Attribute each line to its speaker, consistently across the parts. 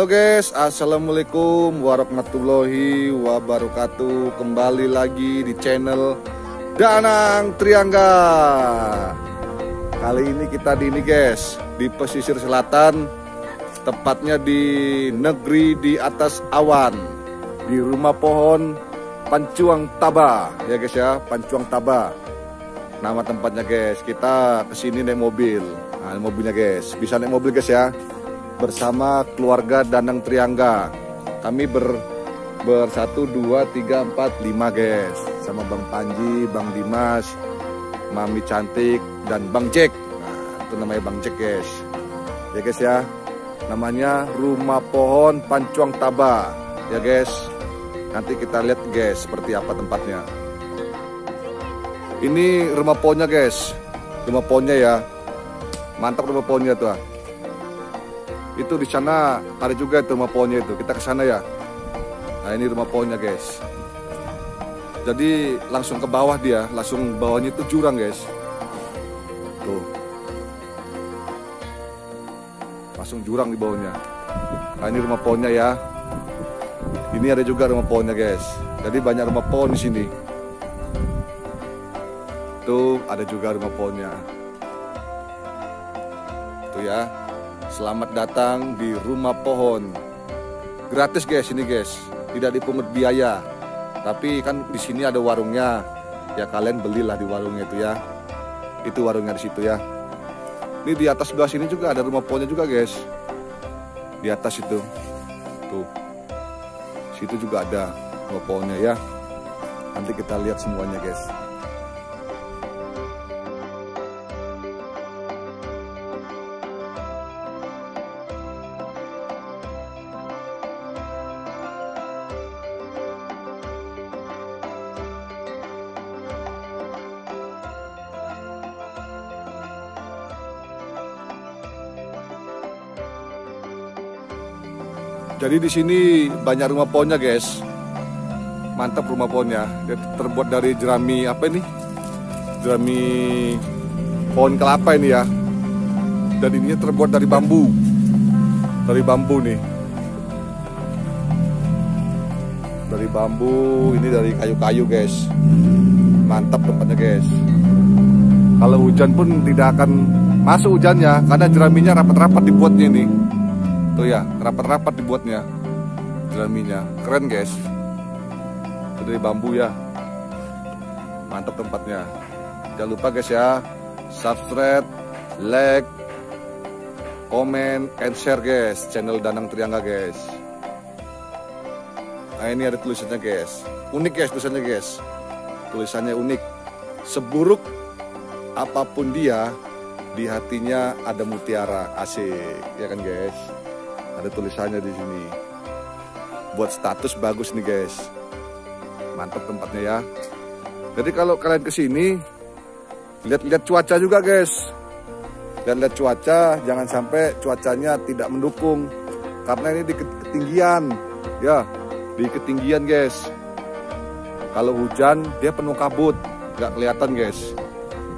Speaker 1: Halo guys, assalamualaikum warahmatullahi wabarakatuh. Kembali lagi di channel Danang Triangga. Kali ini kita di pesisir selatan, tepatnya di negeri di atas awan, di rumah pohon Pancuang Taba ya guys ya, Pancuang Taba nama tempatnya guys. Kita kesini naik mobil, nah mobilnya guys, bisa naik mobil guys ya, bersama keluarga Danang Triangga. Kami bersatu 2 3 4 5 guys, sama Bang Panji, Bang Dimas, Mami Cantik, dan Bang Jack. Nah, itu namanya Bang Jack guys. Ya guys ya, namanya Rumah Pohon Pancuang Taba ya guys. Nanti kita lihat guys seperti apa tempatnya. Ini rumah pohonnya guys, rumah pohonnya ya, mantap rumah pohonnya tuh. Itu di sana ada juga itu rumah pohonnya itu. Kita ke sana ya. Nah, ini rumah pohonnya guys. Jadi langsung ke bawah dia, langsung bawahnya itu jurang guys. Tuh. Langsung jurang di bawahnya. Nah, ini rumah pohonnya ya. Ini ada juga rumah pohonnya guys. Jadi banyak rumah pohon di sini. Tuh, ada juga rumah pohonnya. Tuh ya. Selamat datang di rumah pohon. Gratis guys ini guys, tidak dipungut biaya. Tapi kan di sini ada warungnya. Ya kalian belilah di warungnya itu ya. Itu warungnya di situ ya. Ini di atas sebelah sini juga ada rumah pohonnya juga guys. Di atas itu. Tuh. Situ juga ada rumah pohonnya ya. Nanti kita lihat semuanya guys. Jadi di sini banyak rumah pohonnya guys, mantap rumah pohonnya. Dia terbuat dari jerami apa ini? Jerami pohon kelapa ini ya. Dan ini terbuat dari bambu, nih. Dari bambu, ini dari kayu-kayu guys. Mantap tempatnya guys. Kalau hujan pun tidak akan masuk hujannya, karena jeraminya rapat-rapat dibuatnya ini. Tuh ya, rapat-rapat dibuatnya jeraminya, keren guys. Itu dari bambu ya, mantap tempatnya. Jangan lupa guys ya, subscribe, like, comment, and share guys channel Danang Triangga guys. Nah ini ada tulisannya guys, unik guys tulisannya guys. Tulisannya unik. Seburuk apapun dia, di hatinya ada mutiara. Asik ya kan guys. Ada tulisannya di sini. Buat status bagus nih guys. Mantap tempatnya ya. Jadi kalau kalian kesini, lihat-lihat cuaca juga guys. Lihat-lihat cuaca, jangan sampai cuacanya tidak mendukung. Karena ini di ketinggian, ya, di ketinggian guys. Kalau hujan dia penuh kabut, nggak kelihatan guys.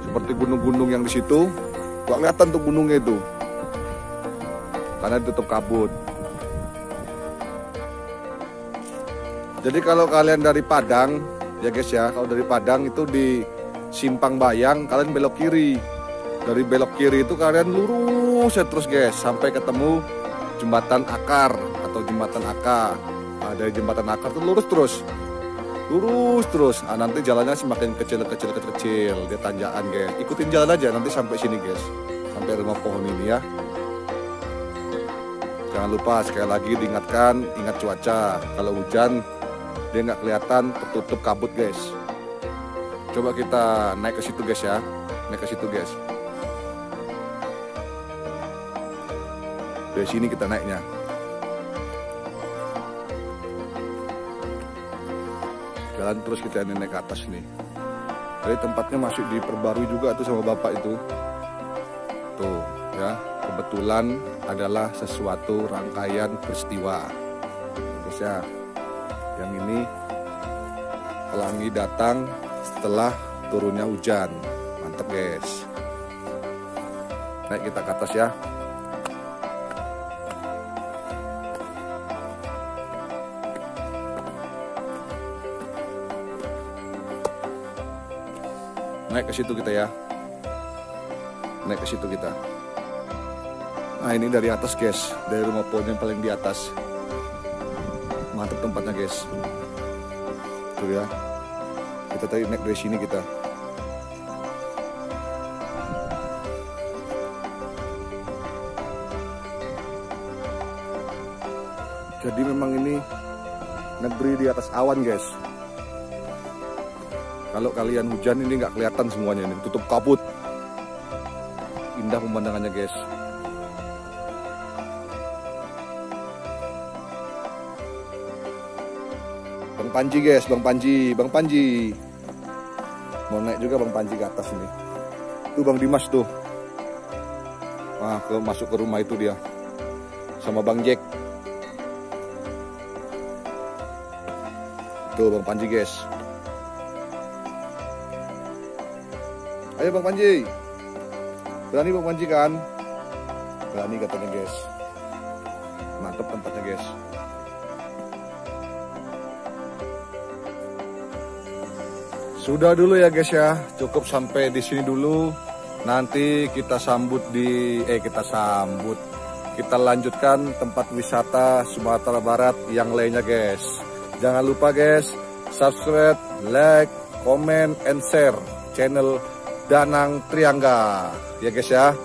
Speaker 1: Seperti gunung-gunung yang di situ, nggak kelihatan tuh gunungnya itu. Karena ditutup kabut. Jadi kalau kalian dari Padang ya guys ya, kalau dari Padang itu di Simpang Bayang kalian belok kiri. Dari belok kiri itu kalian lurus ya terus guys sampai ketemu jembatan Akar atau jembatan Aka. Nah, dari jembatan Akar itu lurus terus. Nah, nanti jalannya semakin kecil dia tanjakan guys. Ikutin jalan aja nanti sampai sini guys, sampai rumah pohon ini ya. Jangan lupa sekali lagi diingatkan, ingat cuaca. Kalau hujan dia nggak kelihatan, tertutup kabut guys. Coba kita naik ke situ guys ya, naik ke situ guys. Dari sini kita naiknya. Jalan terus kita naik ke atas nih. Jadi tempatnya masih diperbarui juga tuh sama bapak itu. Tuh ya. Kebetulan adalah sesuatu rangkaian peristiwa guys ya. Yang ini pelangi datang setelah turunnya hujan. Mantap guys. Naik kita ke atas ya. Naik ke situ kita ya. Naik ke situ kita. Nah ini dari atas guys, dari rumah pohon yang paling di atas. Mantap tempatnya guys. Tuh ya. Kita tadi naik dari sini kita. Jadi memang ini negeri di atas awan guys. Kalau kalian hujan ini nggak kelihatan semuanya, ini tutup kabut. Indah pemandangannya guys. Bang Panji guys, Bang Panji. Mau naik juga Bang Panji ke atas ini. Tuh Bang Dimas tuh. Wah, masuk ke rumah itu dia. Sama Bang Jack. Tuh Bang Panji guys. Ayo Bang Panji. Berani Bang Panji kan? Berani katanya guys. Mantap tempatnya guys. Sudah dulu ya guys ya. Cukup sampai di sini dulu. Nanti kita kita lanjutkan tempat wisata Sumatera Barat yang lainnya guys. Jangan lupa guys, subscribe, like, comment, and share channel Danang Triangga ya guys ya.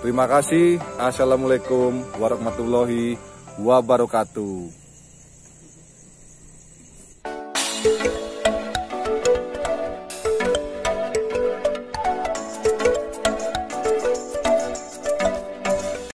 Speaker 1: Terima kasih. Assalamualaikum warahmatullahi wabarakatuh.